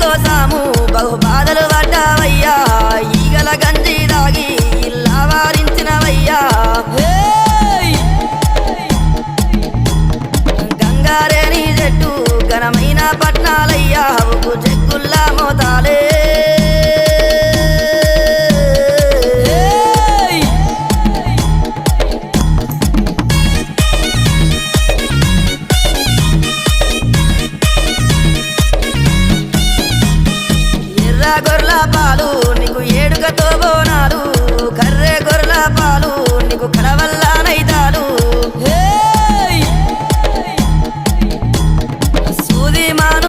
కోసాము బహు బాధలు పడ్డావయ్యా ఈగల గంజి దాగి ఇల్లా వారించినవయ్యా గంగారేని చెట్టు ఘనమైన పట్నాలయ్యా ఉప్పు చెక్కుల్లా మోతాలే గొర్రెల పాలు నీకు ఏడుగతో బోనాలు కర్రె గొర్రెల పాలు నీకు కడవల్ల